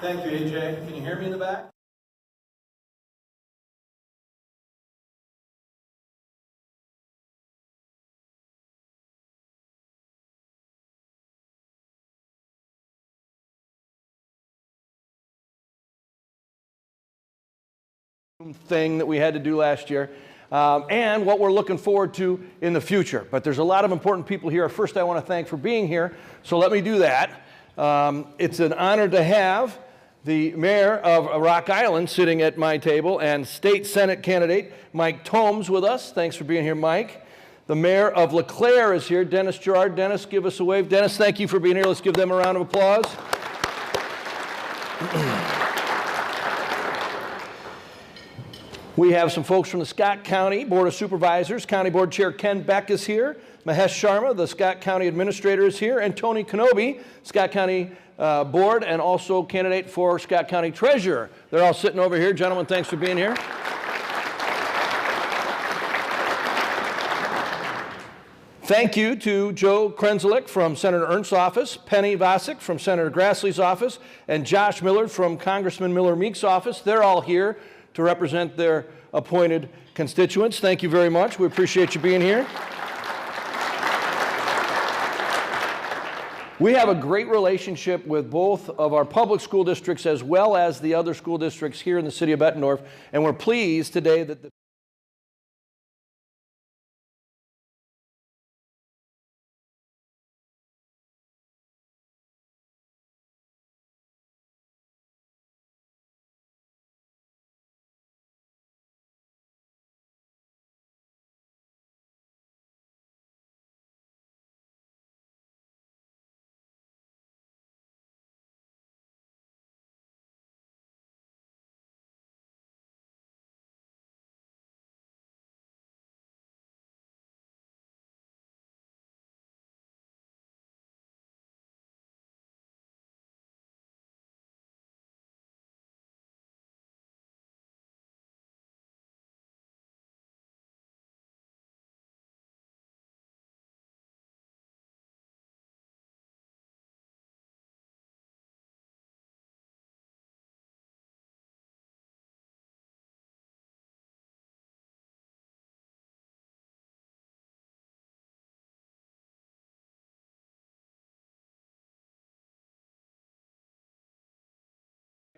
Thank you, AJ. Can you hear me in the back? Thing that we had to do last year, and what we're looking forward to in the future. But there's a lot of important people here. First, I want to thank for being here, so let me do that. It's an honor to have the mayor of Rock Island sitting at my table and state senate candidate Mike Tomes with us. Thanks for being here, Mike. The mayor of LeClaire is here, Dennis Gerard. Dennis, give us a wave. Dennis, thank you for being here. Let's give them a round of applause. We have some folks from the Scott County Board of Supervisors. County Board Chair Ken Beck is here. Mahesh Sharma, the Scott County Administrator, is here. And Tony Kenobi, Scott County Board, and also candidate for Scott County Treasurer. They're all sitting over here. Gentlemen, thanks for being here. Thank you to Joe Krenzelik from Senator Ernst's office, Penny Vasic from Senator Grassley's office, and Josh Millard from Congressman Miller-Meek's office. They're all here to represent their appointed constituents. Thank you very much. We appreciate you being here. We have a great relationship with both of our public school districts as well as the other school districts here in the city of Bettendorf, and we're pleased today that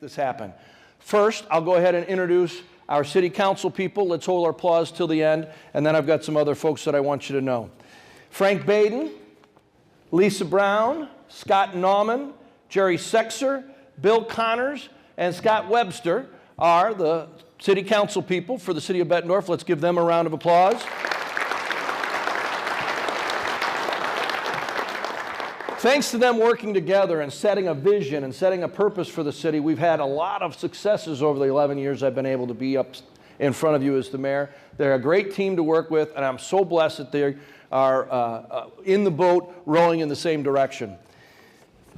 this happen. First, I'll go ahead and introduce our city council people. Let's hold our applause till the end, and then I've got some other folks that I want you to know. Frank Baden, Lisa Brown, Scott Nauman, Jerry Sexer, Bill Connors, and Scott Webster are the city council people for the city of Bettendorf. Let's give them a round of applause. Thanks to them working together and setting a vision and setting a purpose for the city, we've had a lot of successes over the 11 years I've been able to be up in front of you as the mayor. They're a great team to work with, and I'm so blessed that they are in the boat rowing in the same direction.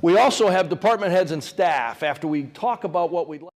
We also have department heads and staff. After we talk about what we'd like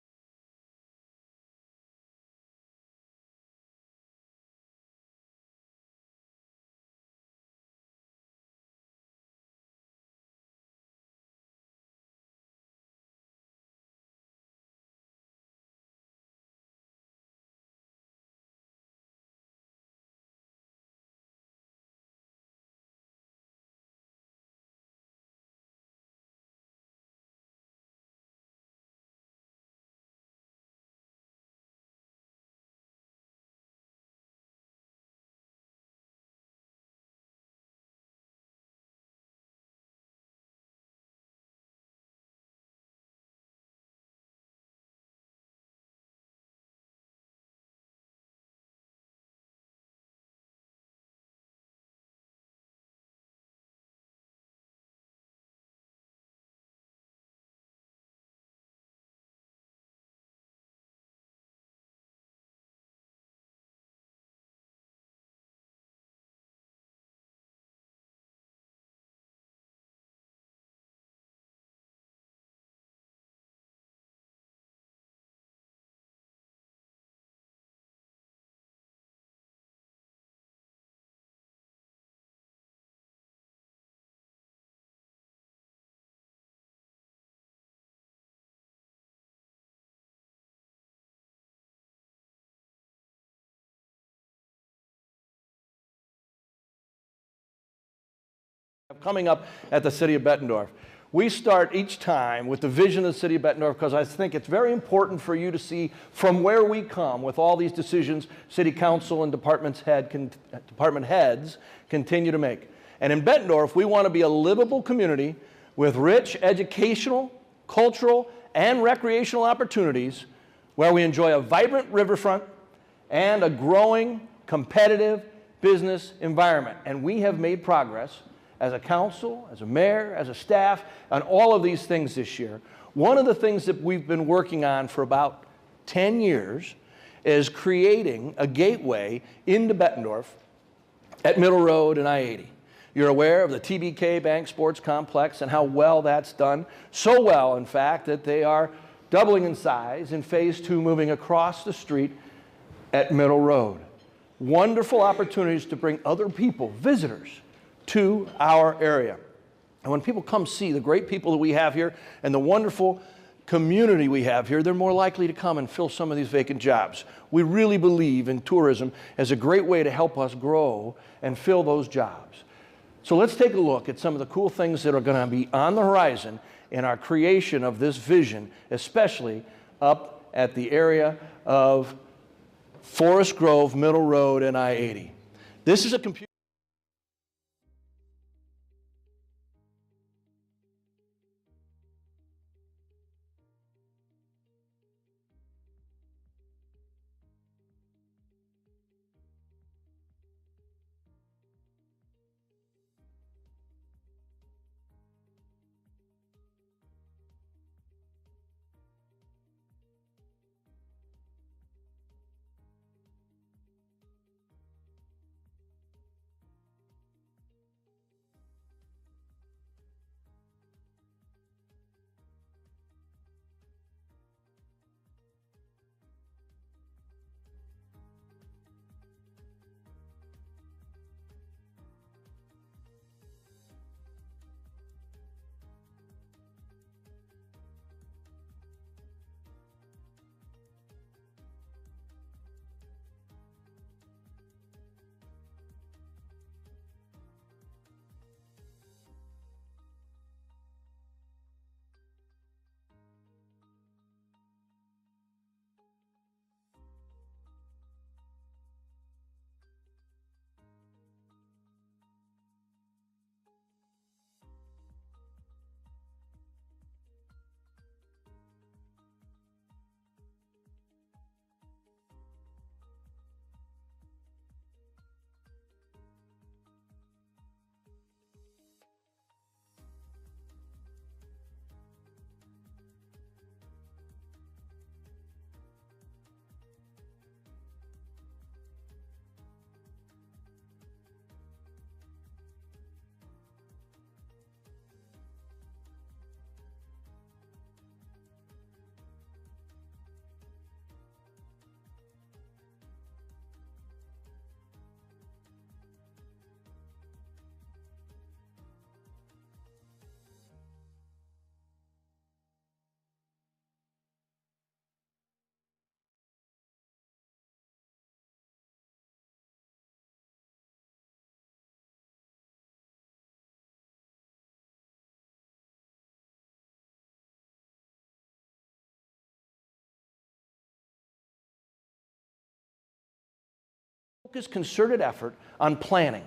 coming up at the City of Bettendorf. We start each time with the vision of the City of Bettendorf because I think it's very important for you to see from where we come with all these decisions City Council and department heads continue to make. And in Bettendorf, we want to be a livable community with rich educational, cultural, and recreational opportunities where we enjoy a vibrant riverfront and a growing, competitive business environment. And we have made progress as a council, as a mayor, as a staff, on all of these things this year. One of the things that we've been working on for about 10 years is creating a gateway into Bettendorf at Middle Road and I-80. You're aware of the TBK Bank Sports Complex and how well that's done. So well, in fact, that they are doubling in size in Phase 2, moving across the street at Middle Road. Wonderful opportunities to bring other people, visitors, to our area. And when people come see the great people that we have here and the wonderful community we have here, they're more likely to come and fill some of these vacant jobs. We really believe in tourism as a great way to help us grow and fill those jobs. So let's take a look at some of the cool things that are going to be on the horizon in our creation of this vision, especially up at the area of Forest Grove, Middle Road, and I-80. This is a computer. Focused, concerted effort on planning.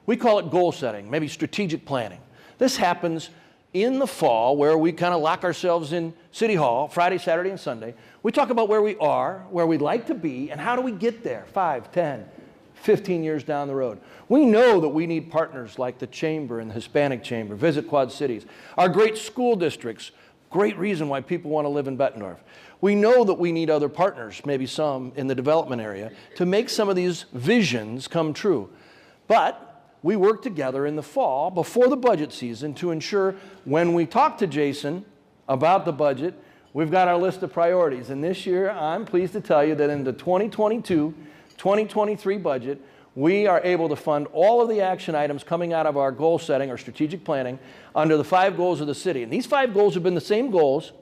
We call it goal setting, maybe strategic planning. This happens in the fall where we kind of lock ourselves in City Hall, Friday, Saturday, and Sunday. We talk about where we are, where we'd like to be, and how do we get there 5, 10, 15 years down the road. We know that we need partners like the Chamber and the Hispanic Chamber, Visit Quad Cities, our great school districts, great reason why people want to live in Bettendorf. We know that we need other partners, maybe some in the development area, to make some of these visions come true. But we work together in the fall before the budget season to ensure when we talk to Jason about the budget, we've got our list of priorities. And this year, I'm pleased to tell you that in the 2022-2023 budget, we are able to fund all of the action items coming out of our goal setting or strategic planning under the 5 goals of the city. And these 5 goals have been the same goals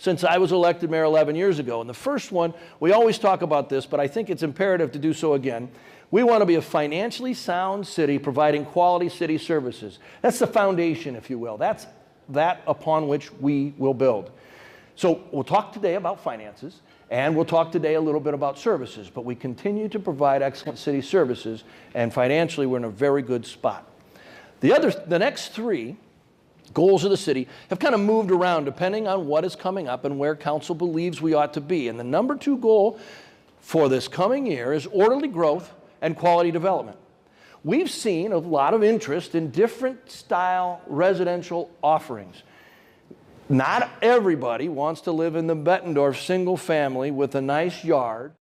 since I was elected mayor 11 years ago. And the first one, we always talk about this, but I think it's imperative to do so again. We want to be a financially sound city providing quality city services. That's the foundation, if you will. That's that upon which we will build. So we'll talk today about finances, and we'll talk today a little bit about services, but we continue to provide excellent city services, and financially we're in a very good spot. The next three goals of the city have kind of moved around depending on what is coming up and where council believes we ought to be. And the number 2 goal for this coming year is orderly growth and quality development. We've seen a lot of interest in different style residential offerings. Not everybody wants to live in the Bettendorf single family with a nice yard.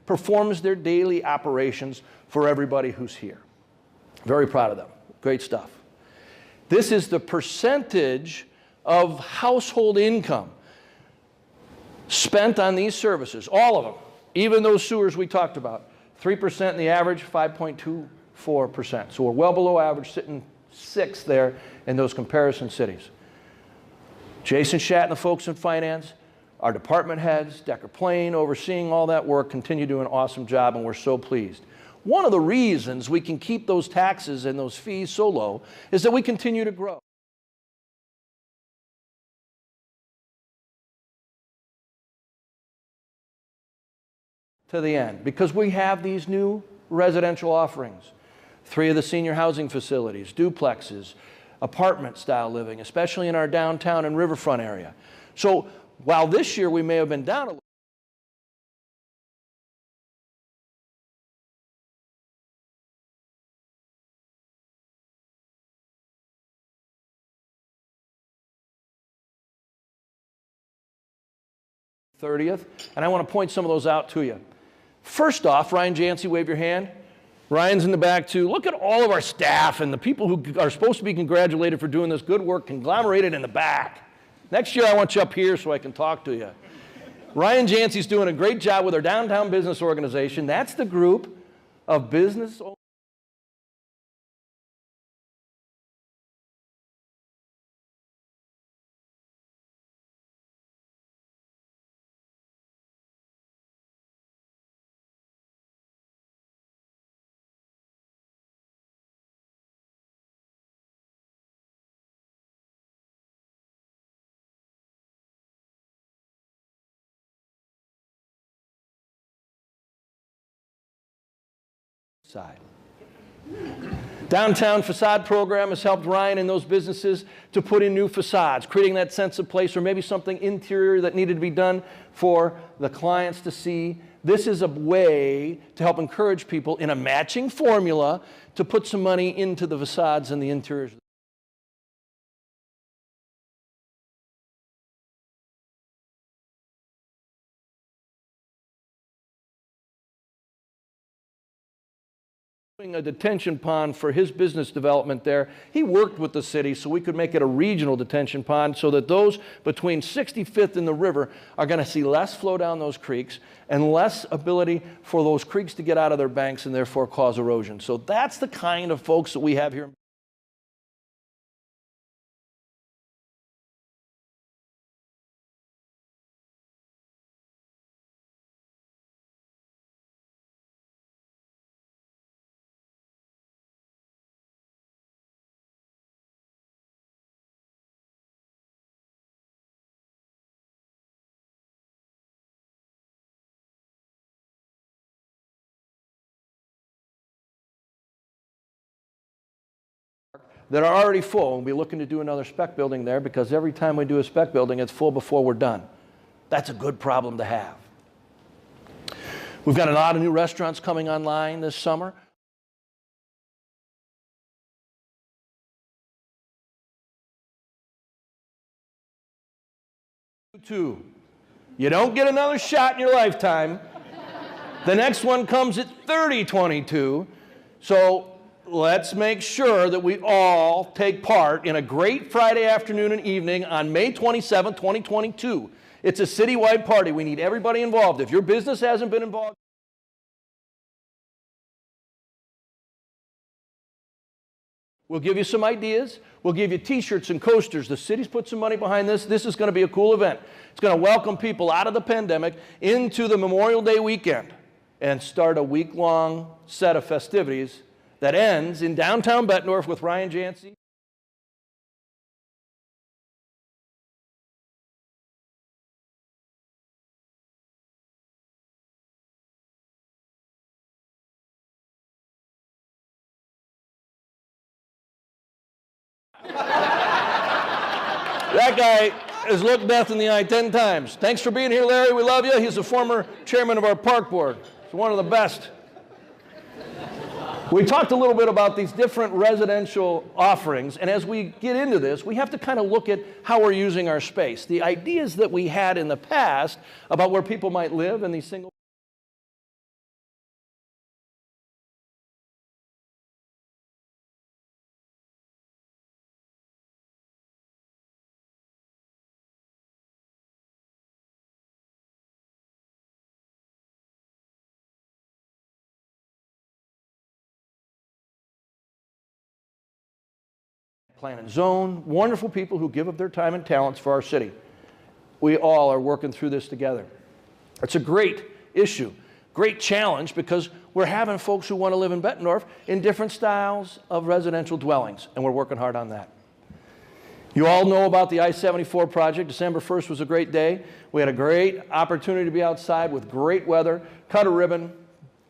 Performs their daily operations for everybody who's here. Very proud of them. Great stuff. This is the percentage of household income spent on these services, all of them, even those sewers we talked about. 3% in the average, 5.24%. So we're well below average, sitting 6th there in those comparison cities. Jason Schatt and the folks in finance, our department heads, Decker Plain, overseeing all that work, continue to do an awesome job, and we're so pleased. One of the reasons we can keep those taxes and those fees so low is that we continue to grow. To the end, because we have these new residential offerings. 3 of the senior housing facilities, duplexes, apartment-style living, especially in our downtown and riverfront area. So while this year we may have been down a little, 30th, and I want to point some of those out to you. First off, Ryan Jancy, wave your hand. Ryan's in the back too. Look at all of our staff and the people who are supposed to be congratulated for doing this good work conglomerated in the back. Next year I want you up here so I can talk to you. Ryan Jancy's doing a great job with our downtown business organization. That's the group of business owners side. Downtown facade program has helped Ryan and those businesses to put in new facades, creating that sense of place, or maybe something interior that needed to be done for the clients to see. This is a way to help encourage people in a matching formula to put some money into the facades and the interiors. A detention pond for his business development there. He worked with the city so we could make it a regional detention pond so that those between 65th and the river are going to see less flow down those creeks and less ability for those creeks to get out of their banks and therefore cause erosion. So that's the kind of folks that we have here. That are already full. We'll be looking to do another spec building there because every time we do a spec building, it's full before we're done. That's a good problem to have. We've got a lot of new restaurants coming online this summer. You don't get another shot in your lifetime. The next one comes at 3022. So let's make sure that we all take part in a great Friday afternoon and evening on May 27, 2022. It's a citywide party. We need everybody involved. If your business hasn't been involved, we'll give you some ideas. We'll give you t-shirts and coasters. The city's put some money behind this. This is going to be a cool event. It's going to welcome people out of the pandemic into the Memorial Day weekend and start a week-long set of festivities that ends in downtown Bettendorf with Ryan Jancy. That guy has looked death in the eye 10 times. Thanks for being here, Larry. We love you. He's a former chairman of our park board. He's one of the best. We talked a little bit about these different residential offerings, and as we get into this, we have to kind of look at how we're using our space. The ideas that we had in the past about where people might live in these single plan and zone, wonderful people who give up their time and talents for our city. We all are working through this together. It's a great issue, great challenge, because we're having folks who want to live in Bettendorf in different styles of residential dwellings, and we're working hard on that. You all know about the I-74 project. December 1st was a great day. We had a great opportunity to be outside with great weather, cut a ribbon,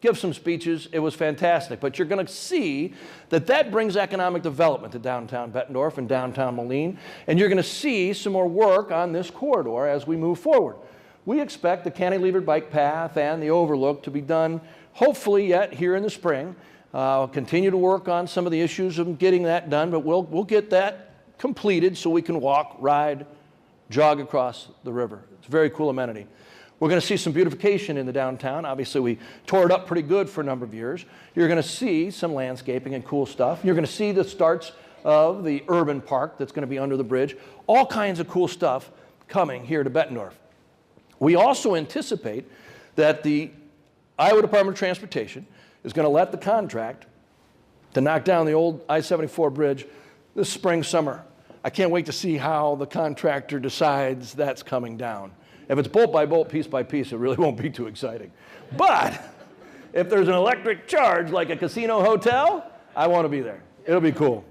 give some speeches. It was fantastic. But you're going to see that that brings economic development to downtown Bettendorf and downtown Moline, and you're going to see some more work on this corridor as we move forward. We expect the cantilevered bike path and the overlook to be done hopefully yet here in the spring. Continue to work on some of the issues of getting that done, but we'll get that completed so we can walk, ride, jog across the river. It's a very cool amenity. We're going to see some beautification in the downtown. Obviously, we tore it up pretty good for a number of years. You're going to see some landscaping and cool stuff. You're going to see the starts of the urban park that's going to be under the bridge. All kinds of cool stuff coming here to Bettendorf. We also anticipate that the Iowa Department of Transportation is going to let the contract to knock down the old I-74 bridge this spring, summer. I can't wait to see how the contractor decides that's coming down. If it's bolt by bolt, piece by piece, it really won't be too exciting. But if there's an electric charge like a casino hotel, I want to be there. It'll be cool.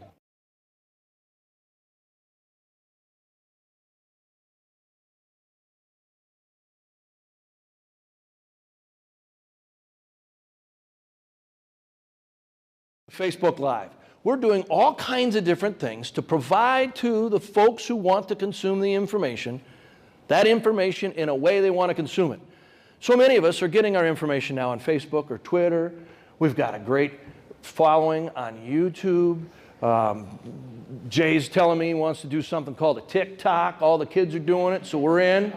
Facebook Live. We're doing all kinds of different things to provide to the folks who want to consume the information, that information in a way they want to consume it. So many of us are getting our information now on Facebook or Twitter. We've got a great following on YouTube. Jay's telling me he wants to do something called a TikTok. All the kids are doing it, so we're in.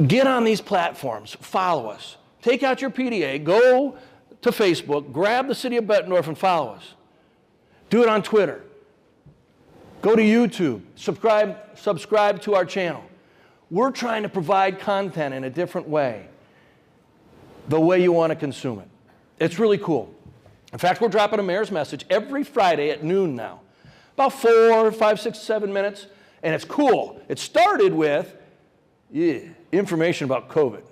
Get on these platforms. Follow us. Take out your PDA. Go to Facebook, grab the city of Bettendorf and follow us. Do it on Twitter. Go to YouTube, subscribe to our channel. We're trying to provide content in a different way, the way you want to consume it. It's really cool. In fact, we're dropping a mayor's message every Friday at noon now. About 4, 5, 6, 7 minutes, and it's cool. It started with information about COVID,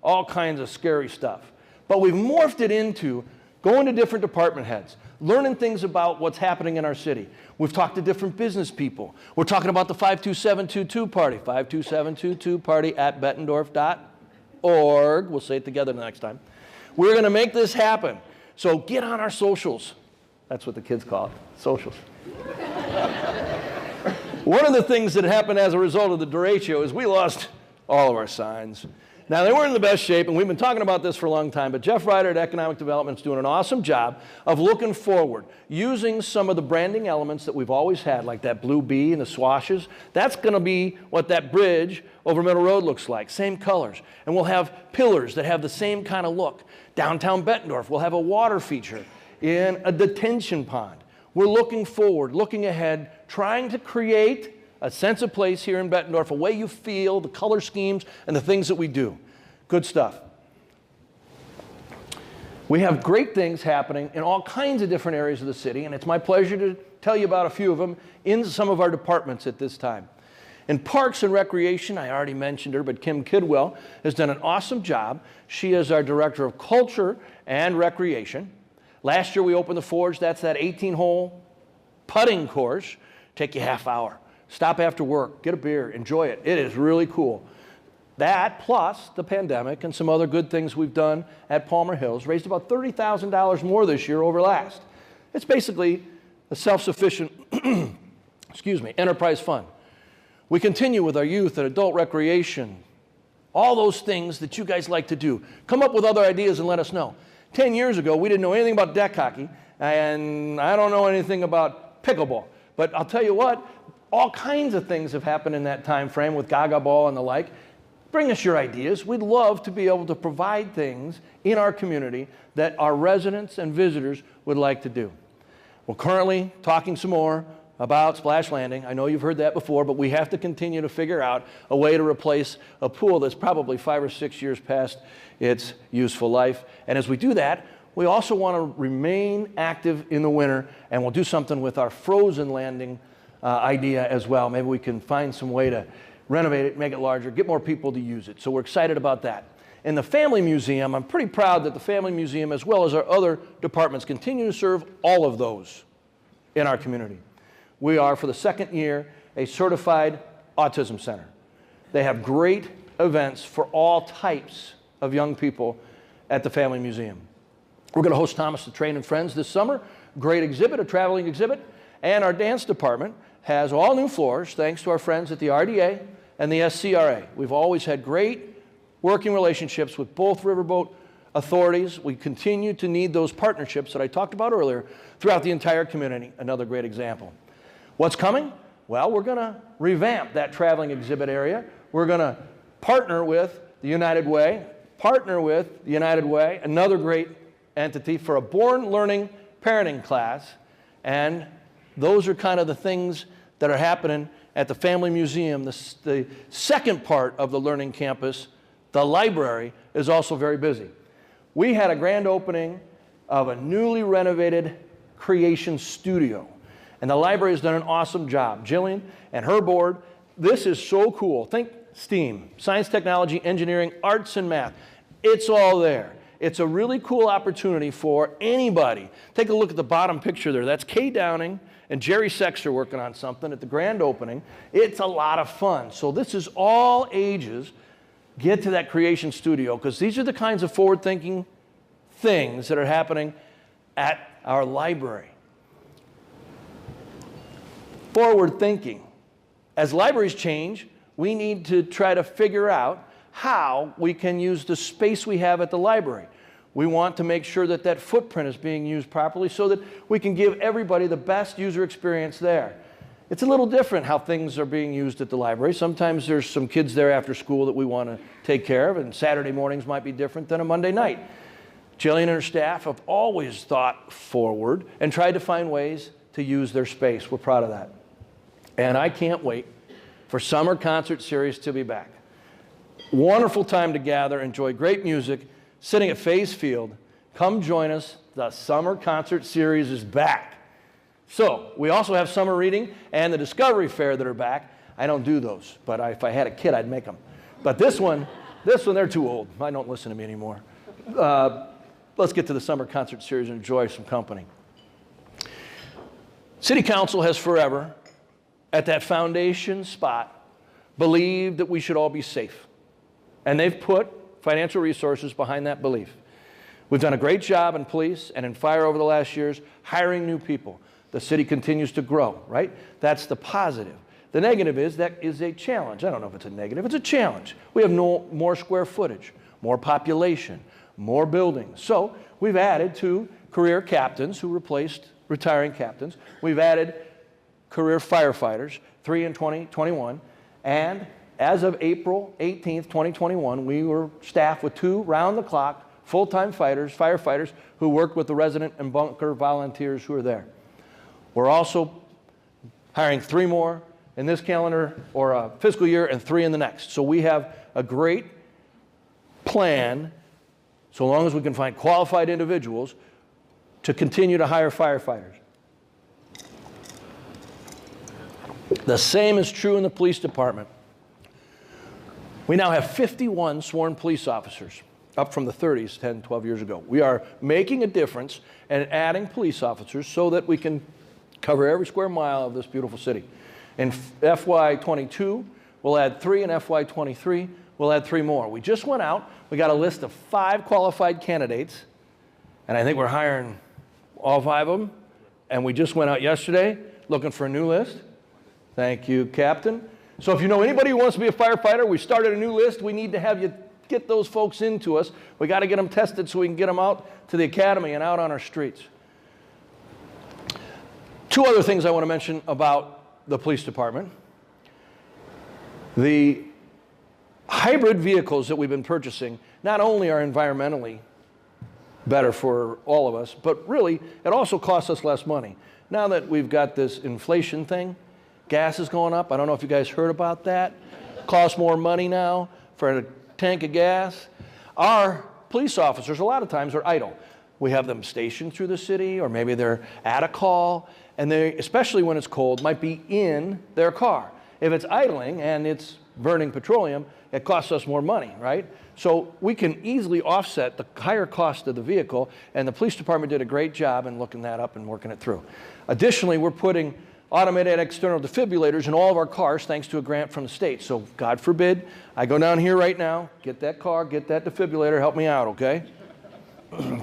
all kinds of scary stuff. But we've morphed it into going to different department heads, learning things about what's happening in our city. We've talked to different business people. We're talking about the 52722 party, 52722 party at bettendorf.org. We'll say it together the next time. We're going to make this happen. So get on our socials. That's what the kids call it, socials. One of the things that happened as a result of the derecho is we lost all of our signs. Now, they weren't in the best shape, and we've been talking about this for a long time, but Jeff Ryder at Economic Development is doing an awesome job of looking forward, using some of the branding elements that we've always had, like that blue bee and the swashes. That's going to be what that bridge over Middle Road looks like, same colors. And we'll have pillars that have the same kind of look. Downtown Bettendorf will have a water feature in a detention pond. We're looking forward, looking ahead, trying to create a sense of place here in Bettendorf, a way you feel, the color schemes, and the things that we do. Good stuff. We have great things happening in all kinds of different areas of the city, and it's my pleasure to tell you about a few of them in some of our departments at this time. In Parks and Recreation, I already mentioned her, but Kim Kidwell has done an awesome job. She is our Director of Culture and Recreation. Last year we opened the Forge. That's that 18-hole putting course. Take you a half hour. Stop after work, get a beer, enjoy it. It is really cool. That, plus the pandemic and some other good things we've done at Palmer Hills, raised about $30,000 more this year over last. It's basically a self-sufficient enterprise fund. We continue with our youth and adult recreation, all those things that you guys like to do. Come up with other ideas and let us know. 10 years ago, we didn't know anything about deck hockey, and I don't know anything about pickleball. But I'll tell you what, all kinds of things have happened in that time frame with Gaga Ball and the like. Bring us your ideas. We'd love to be able to provide things in our community that our residents and visitors would like to do. We're currently talking some more about splash landing. I know you've heard that before, but we have to continue to figure out a way to replace a pool that's probably 5 or 6 years past its useful life. And as we do that, we also want to remain active in the winter, and we'll do something with our frozen landing idea as well. Maybe we can find some way to renovate it, make it larger, get more people to use it. So we're excited about that. In the Family Museum, I'm pretty proud that the Family Museum, as well as our other departments, continue to serve all of those in our community. We are, for the second year, a certified autism center. They have great events for all types of young people at the Family Museum. We're going to host Thomas the Train and Friends this summer. Great exhibit, a traveling exhibit. And our dance department has all new floors, thanks to our friends at the RDA and the SCRA. We've always had great working relationships with both riverboat authorities. We continue to need those partnerships that I talked about earlier throughout the entire community. Another great example. What's coming? Well, we're going to revamp that traveling exhibit area. We're going to partner with the United Way, another great entity, for a Born Learning parenting class. And those are kind of the things that are happening at the Family Museum. The second part of the Learning Campus, the library, is also very busy. We had a grand opening of a newly renovated creation studio. And the library has done an awesome job. Jillian and her board, this is so cool. Think STEAM, science, technology, engineering, arts, and math. It's all there. It's a really cool opportunity for anybody. Take a look at the bottom picture there. That's Kay Downing and Jerry Sexter working on something at the grand opening. It's a lot of fun. So this is all ages. Get to that creation studio, because these are the kinds of forward-thinking things that are happening at our library. Forward thinking. As libraries change, we need to try to figure out how we can use the space we have at the library. We want to make sure that that footprint is being used properly so that we can give everybody the best user experience there. It's a little different how things are being used at the library. Sometimes there's some kids there after school that we want to take care of, and Saturday mornings might be different than a Monday night. Jillian and her staff have always thought forward and tried to find ways to use their space. We're proud of that. And I can't wait for Summer Concert Series to be back. Wonderful time to gather, enjoy great music, sitting at Faze Field. Come join us. The Summer Concert Series is back. So we also have summer reading and the Discovery Fair that are back. I don't do those, but if I had a kid, I'd make them. But this one, they're too old. I don't listen to me anymore. Let's get to the Summer Concert Series and enjoy some company. City Council has forever, at that foundation spot, believed that we should all be safe. And they've put financial resources behind that belief. We've done a great job in police and in fire over the last years, hiring new people. The city continues to grow, right? That's the positive. The negative is that is a challenge. I don't know if it's a negative. It's a challenge. We have more square footage, more population, more buildings. So we've added 2 career captains who replaced retiring captains. We've added career firefighters, 3 in 2021. And as of April 18th, 2021, we were staffed with 2 round-the-clock full-time firefighters who work with the resident and bunker volunteers who are there. We're also hiring 3 more in this calendar or fiscal year and 3 in the next. So we have a great plan, so long as we can find qualified individuals, to continue to hire firefighters. The same is true in the police department. We now have 51 sworn police officers, up from the 30s 10, 12 years ago. We are making a difference and adding police officers so that we can cover every square mile of this beautiful city. In FY22, we'll add 3. In FY23, we'll add 3 more. We just went out. We got a list of 5 qualified candidates, and I think we're hiring all 5 of them. And we just went out yesterday looking for a new list. Thank you, Captain. So if you know anybody who wants to be a firefighter, we started a new list. We need to have you get those folks into us. We got to get them tested so we can get them out to the academy and out on our streets. 2 other things I want to mention about the police department. The hybrid vehicles that we've been purchasing not only are environmentally better for all of us, but really it also costs us less money. Now that we've got this inflation thing, gas is going up. I don't know if you guys heard about that. Costs more money now for a tank of gas. Our police officers a lot of times are idle. We have them stationed through the city, or maybe they're at a call, and they, especially when it's cold, might be in their car. If it's idling and it's burning petroleum, it costs us more money, right? So we can easily offset the higher cost of the vehicle, and the police department did a great job in looking that up and working it through. Additionally, we're putting automated external defibrillators in all of our cars thanks to a grant from the state. So God forbid, I go down here right now, get that car, get that defibrillator, help me out, okay?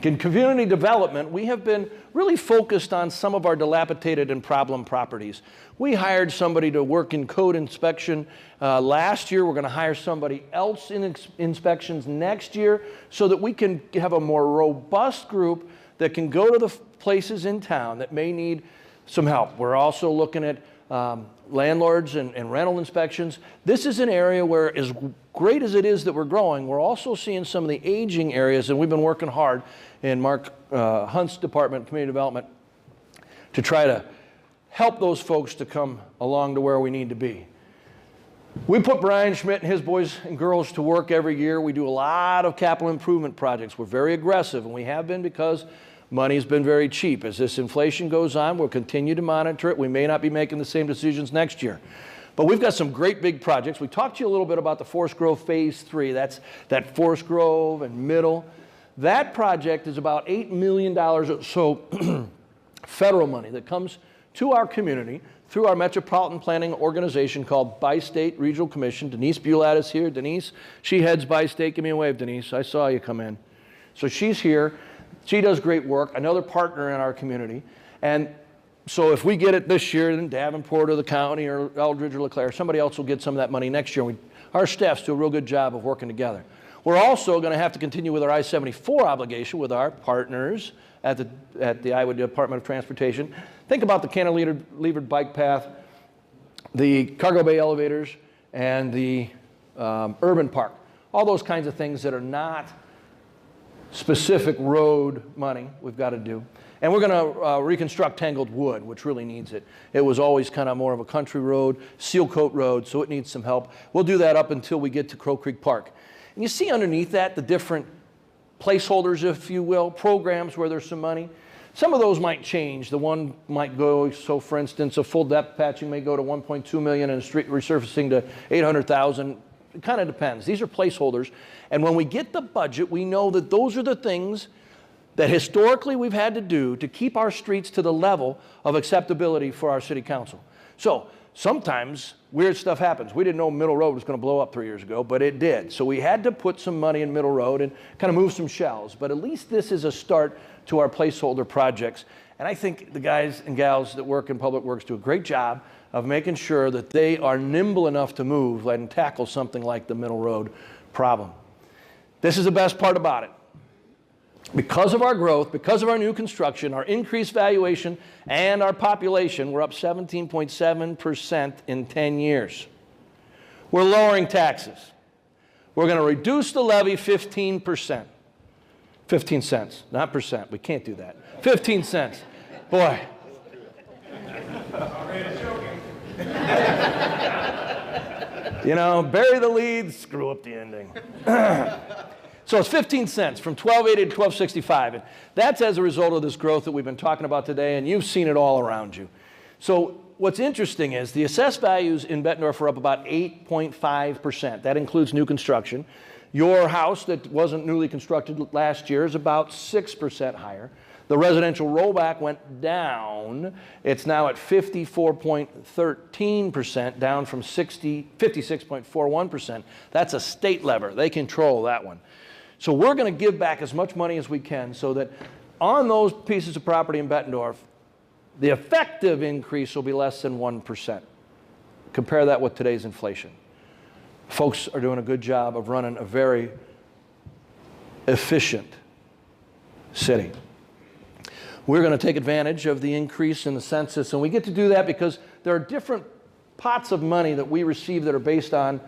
In community development, we have been really focused on some of our dilapidated and problem properties. We hired somebody to work in code inspection last year. We're going to hire somebody else in inspections next year so that we can have a more robust group that can go to the places in town that may need some help. We're also looking at landlords and rental inspections. This is an area where, as great as it is that we're growing, we're also seeing some of the aging areas, and we've been working hard in Mark Hunt's department, Community Development, to try to help those folks to come along to where we need to be. We put Brian Schmidt and his boys and girls to work every year. We do a lot of capital improvement projects. We're very aggressive, and we have been because money's been very cheap. As this inflation goes on, we'll continue to monitor it. We may not be making the same decisions next year. But we've got some great big projects. We talked to you a little bit about the Forest Grove Phase 3. That's that Forest Grove and Middle. That project is about $8 million or so federal money that comes to our community through our metropolitan planning organization called Bi-State Regional Commission. Denise Bulat is here. Denise, she heads Bi-State. Give me a wave, Denise. I saw you come in. So she's here. She does great work, another partner in our community. And so if we get it this year, then Davenport or the county or Eldridge or LeClaire, somebody else will get some of that money next year. Our staffs do a real good job of working together. We're also going to have to continue with our I-74 obligation with our partners at the Iowa Department of Transportation. Think about the cantilevered bike path, the cargo bay elevators, and the urban park. All those kinds of things that are not specific road money we've got to do. And we're going to reconstruct Tangled Wood, which really needs it. It was always kind of more of a country road, seal coat road, so it needs some help. We'll do that up until we get to Crow Creek Park. And you see underneath that the different placeholders, if you will, programs where there's some money. Some of those might change. The one might go, so for instance, a full depth patching may go to $1.2 million and street resurfacing to $800,000. It kind of depends. These are placeholders. And when we get the budget, we know that those are the things that historically we've had to do to keep our streets to the level of acceptability for our city council. So sometimes weird stuff happens. We didn't know Middle Road was going to blow up 3 years ago, but it did. So we had to put some money in Middle Road and kind of move some shells. But at least this is a start to our placeholder projects. And I think the guys and gals that work in Public Works do a great job of making sure that they are nimble enough to move and tackle something like the Middle Road problem. This is the best part about it. Because of our growth, because of our new construction, our increased valuation, and our population, we're up 17.7% in 10 years. We're lowering taxes. We're going to reduce the levy 15%. 15 cents, not percent. We can't do that. 15 cents. Boy. You know, bury the lead, screw up the ending. So it's 15 cents from $12.80 to $12.65. And that's as a result of this growth that we've been talking about today, and you've seen it all around you. So what's interesting is the assessed values in Bettendorf are up about 8.5%. That includes new construction. Your house that wasn't newly constructed last year is about 6% higher. The residential rollback went down. It's now at 54.13%, down from 56.41%. That's a state lever. They control that one. So we're going to give back as much money as we can so that on those pieces of property in Bettendorf, the effective increase will be less than 1%. Compare that with today's inflation. Folks are doing a good job of running a very efficient city. We're going to take advantage of the increase in the census, and we get to do that because there are different pots of money that we receive that are based on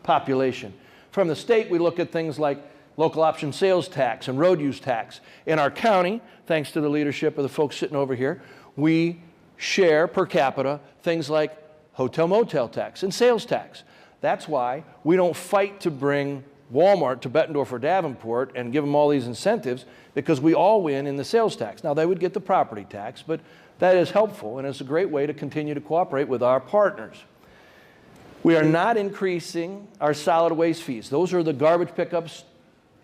population. From the state, we look at things like local option sales tax and road use tax. In our county, thanks to the leadership of the folks sitting over here, we share per capita things like hotel motel tax and sales tax. That's why we don't fight to bring Walmart to Bettendorf or Davenport and give them all these incentives, because we all win in the sales tax. Now, they would get the property tax, but that is helpful, and it's a great way to continue to cooperate with our partners. We are not increasing our solid waste fees. Those are the garbage pickups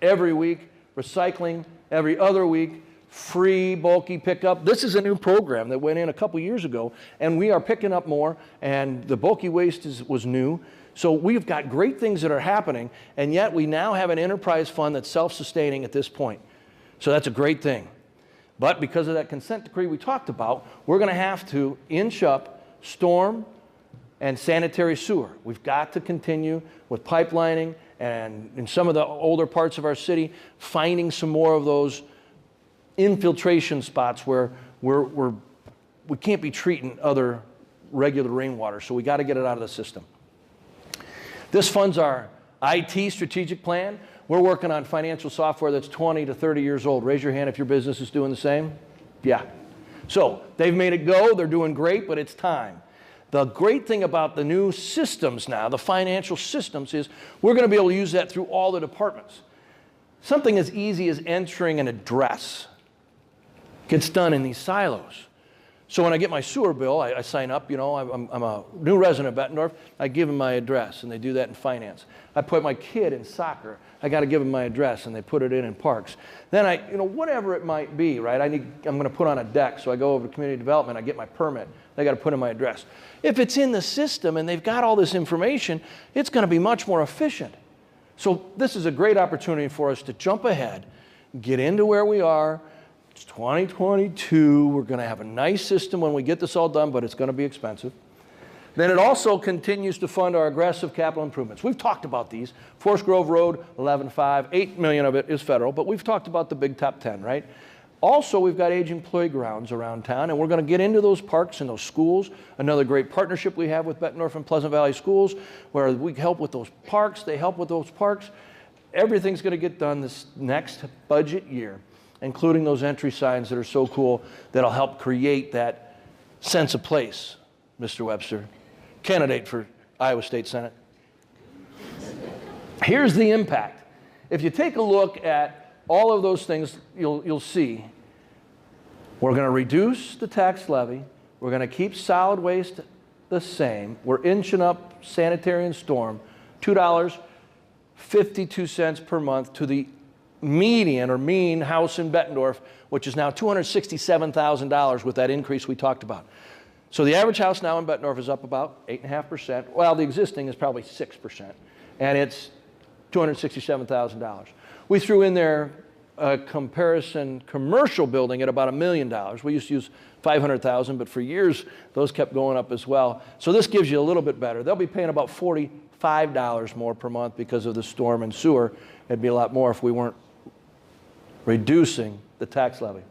every week, recycling every other week, free bulky pickup. This is a new program that went in a couple years ago, and we are picking up more, and the bulky waste was new. So we've got great things that are happening, and yet we now have an enterprise fund that's self-sustaining at this point. So that's a great thing. But because of that consent decree we talked about, we're going to have to inch up storm and sanitary sewer. We've got to continue with pipelining, and in some of the older parts of our city, finding some more of those infiltration spots where we can't be treating other regular rainwater, so we got to get it out of the system. This funds our IT strategic plan. We're working on financial software that's 20 to 30 years old. Raise your hand if your business is doing the same. Yeah. So they've made it go. They're doing great, but it's time. The great thing about the new systems now, the financial systems, is we're going to be able to use that through all the departments. Something as easy as entering an address gets done in these silos. So when I get my sewer bill, I sign up, you know, I'm a new resident of Bettendorf, I give them my address, and they do that in finance. I put my kid in soccer, I got to give them my address, and they put it in parks. Then whatever it might be, right, I'm going to put on a deck, so I go over to community development, I get my permit, they got to put in my address. If it's in the system and they've got all this information, it's going to be much more efficient. So this is a great opportunity for us to jump ahead, get into where we are. It's 2022. We're going to have a nice system when we get this all done, but it's going to be expensive. Then it also continues to fund our aggressive capital improvements. We've talked about these. Forest Grove Road, 11.5, $8 million of it is federal, but we've talked about the big top 10, right? Also, we've got aging playgrounds around town, and we're going to get into those parks and those schools. Another great partnership we have with Bettendorf and Pleasant Valley Schools, where we help with those parks, they help with those parks. Everything's going to get done this next budget year, including those entry signs that are so cool that'll help create that sense of place, Mr. Webster, candidate for Iowa State Senate. Here's the impact. If you take a look at all of those things, you'll see we're going to reduce the tax levy. We're going to keep solid waste the same. We're inching up sanitary and storm, $2.52 per month to the median or mean house in Bettendorf, which is now $267,000 with that increase we talked about. So the average house now in Bettendorf is up about 8.5%. Well, the existing is probably 6%, and it's $267,000. We threw in there a comparison commercial building at about $1 million. We used to use $500,000, but for years, those kept going up as well. So this gives you a little bit better. They'll be paying about $45 more per month because of the storm and sewer. It'd be a lot more if we weren't reducing the tax levy.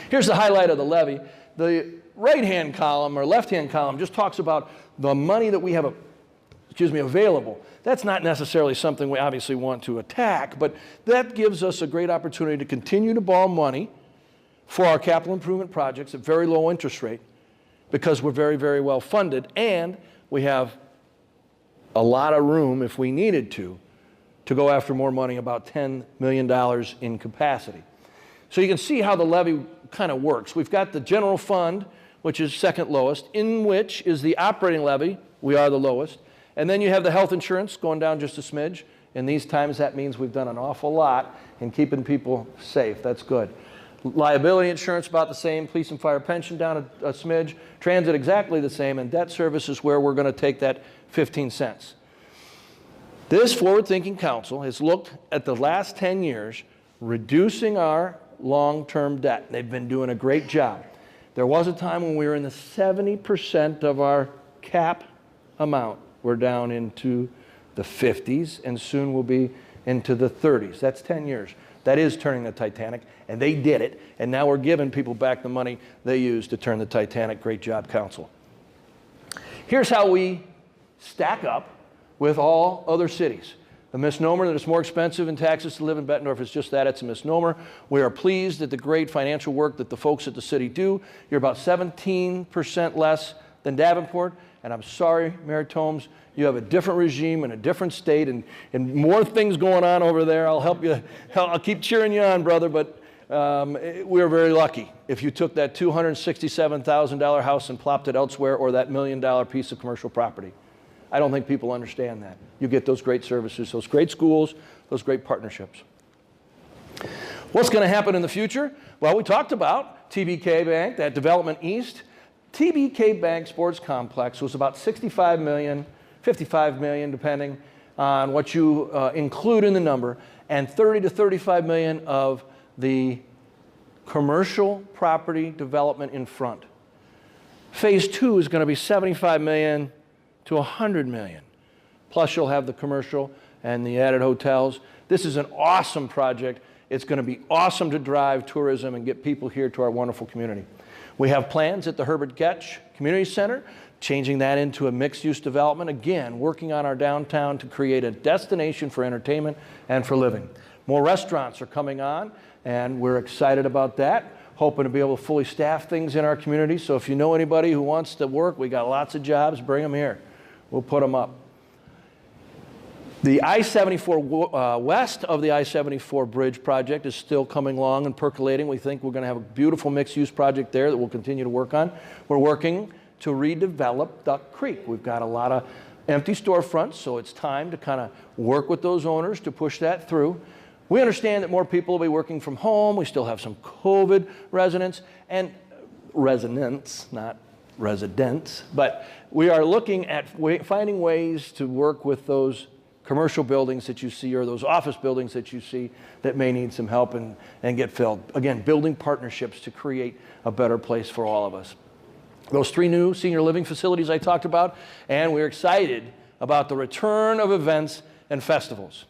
Here's the highlight of the levy. The right-hand column or left-hand column just talks about the money that we have available. That's not necessarily something we obviously want to attack, but that gives us a great opportunity to continue to borrow money for our capital improvement projects at very low interest rate because we're very, very well funded, and we have a lot of room if we needed to go after more money, about $10 million in capacity. So you can see how the levy kind of works. We've got the general fund, which is second lowest, in which is the operating levy. We are the lowest. And then you have the health insurance going down just a smidge. In these times, that means we've done an awful lot in keeping people safe. That's good. Liability insurance about the same. Police and fire pension down a smidge. Transit exactly the same. And debt service is where we're going to take that 15 cents. This forward-thinking council has looked at the last 10 years, reducing our long-term debt. They've been doing a great job. There was a time when we were in the 70% of our cap amount. We're down into the 50s, and soon we'll be into the 30s. That's 10 years. That is turning the Titanic, and they did it, and now we're giving people back the money they used to turn the Titanic. Great job, Council. Here's how we stack up with all other cities. The misnomer that it's more expensive in taxes to live in Bettendorf is just that. It's a misnomer. We are pleased at the great financial work that the folks at the city do. You're about 17% less than Davenport. And I'm sorry, Mayor Tomes, you have a different regime and a different state and more things going on over there. I'll help you. I'll keep cheering you on, brother, but we're very lucky if you took that $267,000 house and plopped it elsewhere or that $1 million piece of commercial property. I don't think people understand that. You get those great services, those great schools, those great partnerships. What's going to happen in the future? Well, we talked about TBK Bank, that Development East. TBK Bank Sports Complex was about $65 million, $55 million, depending on what you include in the number, and $30 to $35 million of the commercial property development in front. Phase 2 is going to be $75 million to $100 million. Plus you'll have the commercial and the added hotels. This is an awesome project. It's going to be awesome to drive tourism and get people here to our wonderful community. We have plans at the Herbert Getch Community Center, changing that into a mixed-use development. Again, working on our downtown to create a destination for entertainment and for living. More restaurants are coming on, and we're excited about that. Hoping to be able to fully staff things in our community. So if you know anybody who wants to work, we got lots of jobs, bring them here. We'll put them up. The I-74 west of the I-74 bridge project is still coming along and percolating. We think we're going to have a beautiful mixed-use project there that we'll continue to work on. We're working to redevelop Duck Creek. We've got a lot of empty storefronts, so it's time to kind of work with those owners to push that through. We understand that more people will be working from home. We still have some COVID residents, not residents, but we are looking at finding ways to work with those commercial buildings that you see or those office buildings that you see that may need some help and get filled. Again, building partnerships to create a better place for all of us. Those 3 new senior living facilities I talked about, and we're excited about the return of events and festivals.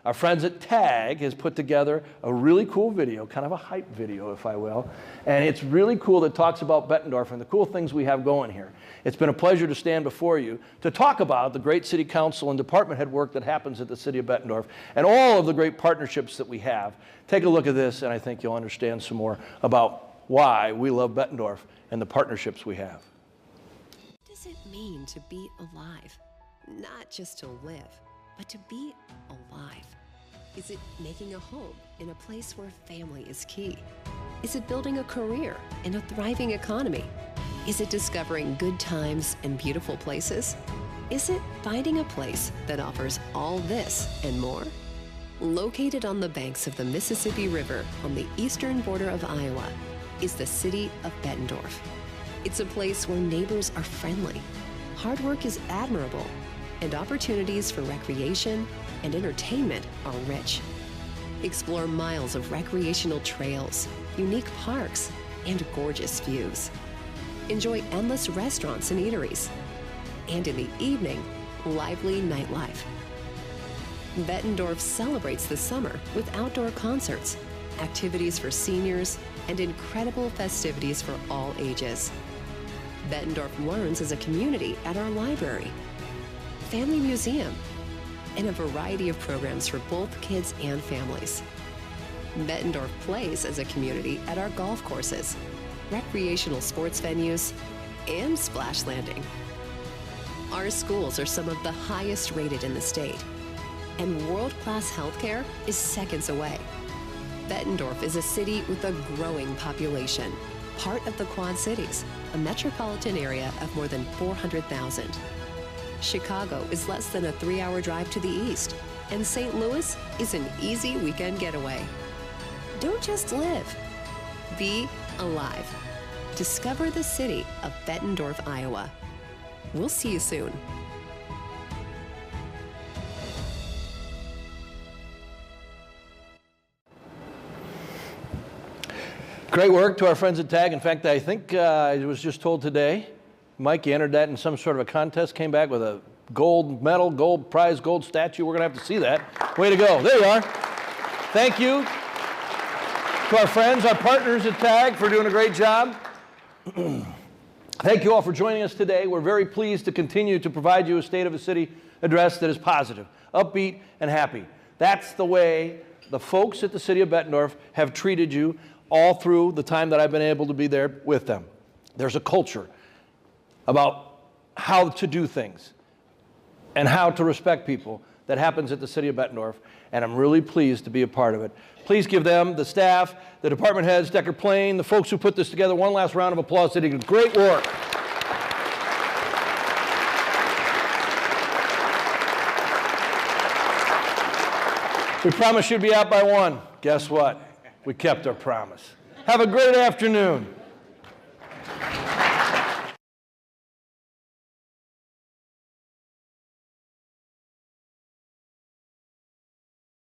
Our friends at TAG has put together a really cool video, kind of a hype video, if I will, and it's really cool that talks about Bettendorf and the cool things we have going here. It's been a pleasure to stand before you to talk about the great city council and department head work that happens at the city of Bettendorf and all of the great partnerships that we have. Take a look at this, and I think you'll understand some more about why we love Bettendorf and the partnerships we have. What does it mean to be alive? Not just to live, but to be alive. Is it making a home in a place where family is key? Is it building a career in a thriving economy? Is it discovering good times and beautiful places? Is it finding a place that offers all this and more? Located on the banks of the Mississippi River on the eastern border of Iowa is the city of Bettendorf. It's a place where neighbors are friendly, hard work is admirable, and opportunities for recreation and entertainment are rich. Explore miles of recreational trails, unique parks, and gorgeous views. Enjoy endless restaurants and eateries. And in the evening, lively nightlife. Bettendorf celebrates the summer with outdoor concerts, activities for seniors, and incredible festivities for all ages. Bettendorf learns as a community at our library, family museum, and a variety of programs for both kids and families. Bettendorf plays as a community at our golf courses, recreational sports venues, and splash landing. Our schools are some of the highest rated in the state, and world-class healthcare is seconds away. Bettendorf is a city with a growing population, part of the Quad Cities, a metropolitan area of more than 400,000. Chicago is less than a 3-hour drive to the east, and St. Louis is an easy weekend getaway. Don't just live, be alive. Discover the city of Bettendorf, Iowa. We'll see you soon. Great work to our friends at TAG. In fact, I think I was just told today, Mike, you entered that in some sort of a contest, came back with a gold medal, gold prize, gold statue. We're going to have to see that. Way to go. There you are. Thank you to our friends, our partners at TAG for doing a great job. Thank you all for joining us today. We're very pleased to continue to provide you a State of the City address that is positive, upbeat, and happy. That's the way the folks at the city of Bettendorf have treated you all through the time that I've been able to be there with them. There's a culture about how to do things and how to respect people that happens at the city of Bettendorf, and I'm really pleased to be a part of it. Please give them, the staff, the department heads, Decker Plain, the folks who put this together, one last round of applause. They did great work. We promised you'd be out by 1. Guess what? We kept our promise. Have a great afternoon.